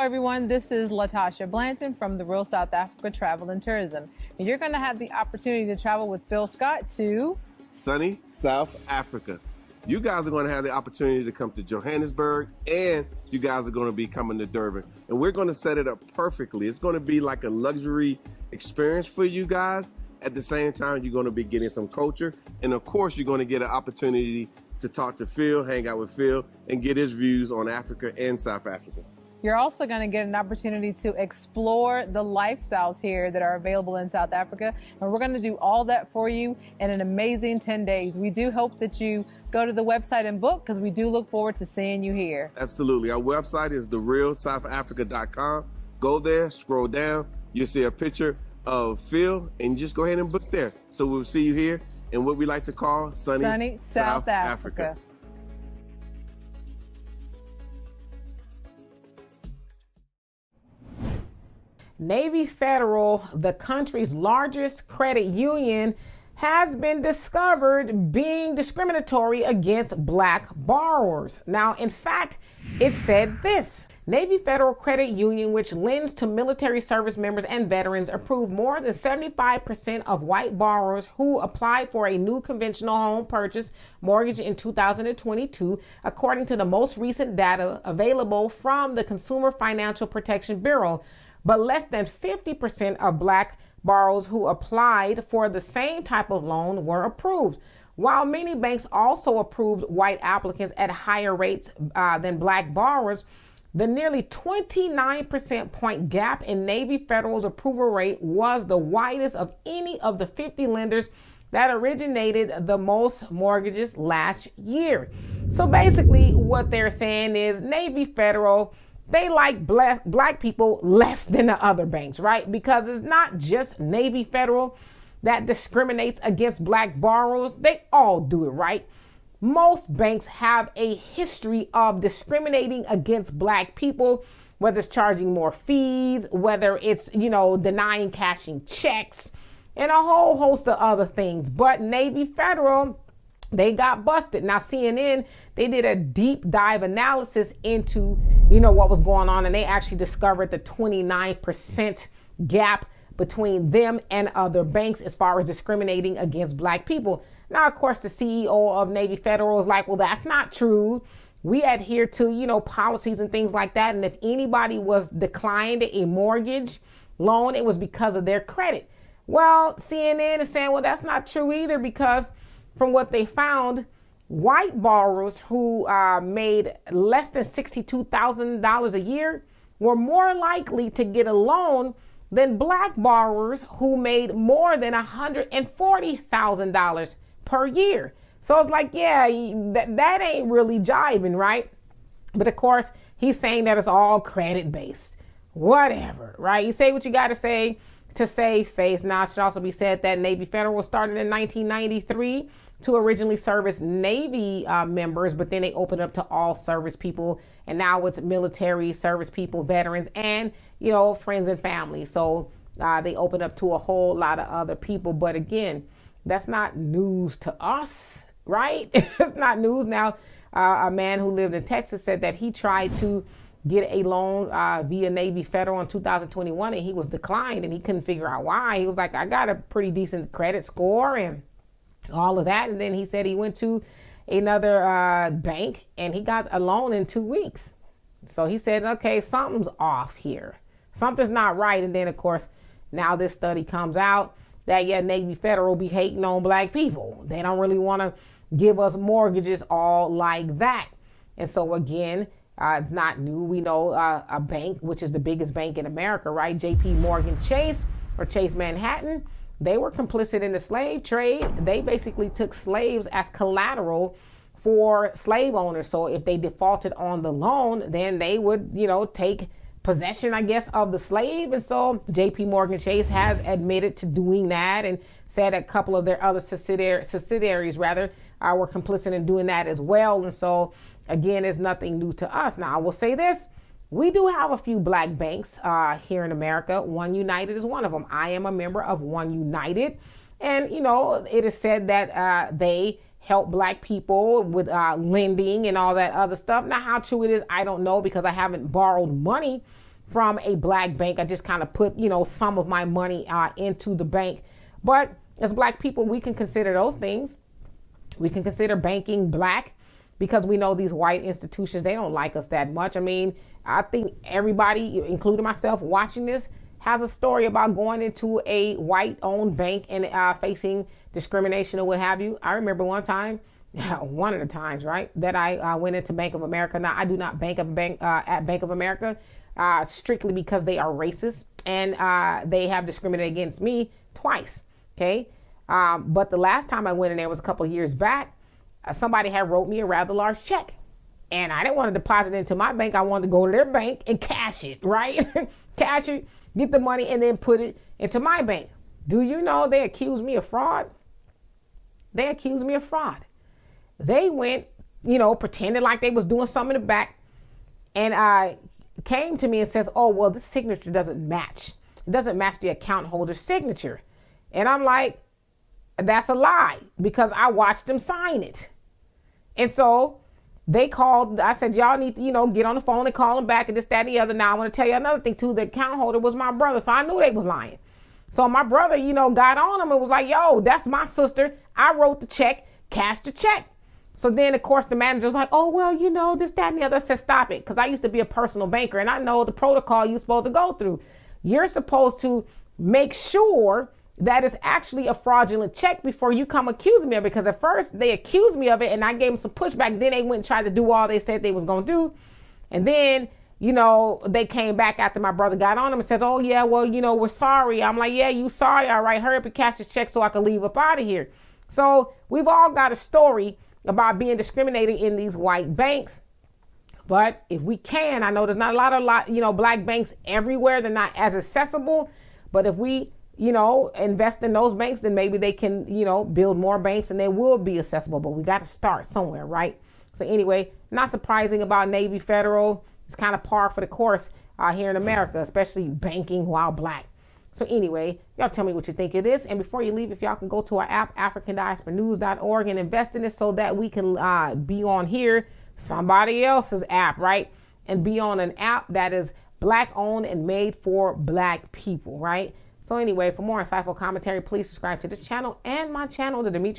Hello everyone, this is Latasha Blanton from the Real South Africa Travel and Tourism. And you're going to have the opportunity to travel with Phil Scott to sunny South Africa. You guys are going to have the opportunity to come to Johannesburg, and you guys are going to be coming to Durban. And we're going to set it up perfectly. It's going to be like a luxury experience for you guys. At the same time, you're going to be getting some culture. And of course, you're going to get an opportunity to talk to Phil, hang out with Phil, and get his views on Africa and South Africa. You're also going to get an opportunity to explore the lifestyles here that are available in South Africa. And we're going to do all that for you in an amazing 10 days. We do hope that you go to the website and book, because we do look forward to seeing you here. Absolutely. Our website is therealsouthafrica.com. Go there, scroll down. You'll see a picture of Phil, and just go ahead and book there. So we'll see you here in what we like to call sunny South Africa. Navy Federal, the country's largest credit union, has been discovered being discriminatory against black borrowers. Now, in fact, it said this: Navy Federal Credit Union, which lends to military service members and veterans, approved more than 75% of white borrowers who applied for a new conventional home purchase mortgage in 2022, according to the most recent data available from the Consumer Financial Protection Bureau. But less than 50% of black borrowers who applied for the same type of loan were approved. While many banks also approved white applicants at higher rates than black borrowers, the nearly 29% point gap in Navy Federal's approval rate was the widest of any of the 50 lenders that originated the most mortgages last year. So basically what they're saying is Navy Federal, they like black people less than the other banks, right? Because it's not just Navy Federal that discriminates against black borrowers. They all do it, right? Most banks have a history of discriminating against black people, whether it's charging more fees, whether it's, denying cashing checks, and a whole host of other things. But Navy Federal, they got busted. Now, CNN, they did a deep dive analysis into, what was going on, and they actually discovered the 29% gap between them and other banks as far as discriminating against black people. Now, of course, the CEO of Navy Federal is like, well, that's not true. We adhere to, policies and things like that. And if anybody was declined a mortgage loan, it was because of their credit. Well, CNN is saying, well, that's not true either, because from what they found, white borrowers who made less than $62,000 a year were more likely to get a loan than black borrowers who made more than $140,000 per year. So it's like, yeah, that ain't really jiving, right? But of course, he's saying that it's all credit based. Whatever, right? You say what you got to say to save face. Now, it should also be said that Navy Federal started in 1993 to originally service Navy members, but then they opened up to all service people. And now it's military service people, veterans, and, friends and family. So they opened up to a whole lot of other people. But again, that's not news to us, right? It's not news. Now, a man who lived in Texas said that he tried to get a loan via Navy Federal in 2021, and he was declined, and he couldn't figure out why. He was like, I got a pretty decent credit score and all of that. And then he said he went to another bank and he got a loan in 2 weeks. So he said, okay, something's off here. Something's not right. And then, of course, now this study comes out that, Navy Federal be hating on black people. They don't really want to give us mortgages all like that. And so, again, it's not new. We know a bank, which is the biggest bank in America, right? JP Morgan Chase, or Chase Manhattan, they were complicit in the slave trade. They basically took slaves as collateral for slave owners. So if they defaulted on the loan, then they would, take possession, I guess, of the slave. And so JP Morgan Chase has admitted to doing that, and said a couple of their other subsidiaries were complicit in doing that as well. And so, again, it's nothing new to us. Now, I will say this. We do have a few black banks here in America. One United is one of them. I am a member of One United. And, it is said that they help black people with lending and all that other stuff. Now, how true it is, I don't know, because I haven't borrowed money from a black bank. I just kind of put, some of my money into the bank. But as black people, we can consider those things. We can consider banking black because we know these white institutions, they don't like us that much. I mean, I think everybody, including myself, watching this has a story about going into a white-owned bank and facing discrimination or what have you. I remember one time, one of the times, right, that I went into Bank of America. Now, I do not bank at Bank of America strictly because they are racist and they have discriminated against me twice, okay? But the last time I went in there was a couple of years back. Somebody had wrote me a rather large check. And I didn't want to deposit it into my bank. I wanted to go to their bank and cash it, right? Cash it, get the money, and then put it into my bank. Do you know they accused me of fraud? They accused me of fraud. They went, pretended like they was doing something in the back, and came to me and says, oh, well, this signature doesn't match. It doesn't match the account holder's signature. And I'm like, that's a lie because I watched them sign it. And so they called, I said, y'all need to, get on the phone and call them back and this, that, and the other. Now, I want to tell you another thing, too. The account holder was my brother, so I knew they was lying. So my brother, got on him and was like, yo, that's my sister. I wrote the check, cashed the check. So then, of course, the manager's like, oh, well, this, that, and the other. I said, stop it, because I used to be a personal banker, and I know the protocol you're supposed to go through. You're supposed to make sure that is actually a fraudulent check before you come accusing me of it. Because at first they accused me of it and I gave them some pushback. Then they went and tried to do all they said they was going to do. And then, they came back after my brother got on them and said, oh, yeah, well, we're sorry. I'm like, yeah, you sorry. All right, hurry up and cash this check so I can leave up out of here. So we've all got a story about being discriminated in these white banks. But if we can, I know there's not a lot, black banks everywhere. They're not as accessible. But if we invest in those banks, then maybe they can, build more banks and they will be accessible. But we got to start somewhere, right? So anyway, not surprising about Navy Federal. It's kind of par for the course here in America, especially banking while black. So anyway, y'all tell me what you think of this. And before you leave, if y'all can go to our app, africandiasporanews.org, and invest in it so that we can be on here, somebody else's app, right? And be on an app that is black owned and made for black people, right? So anyway, for more insightful commentary, please subscribe to this channel and my channel, the Demetra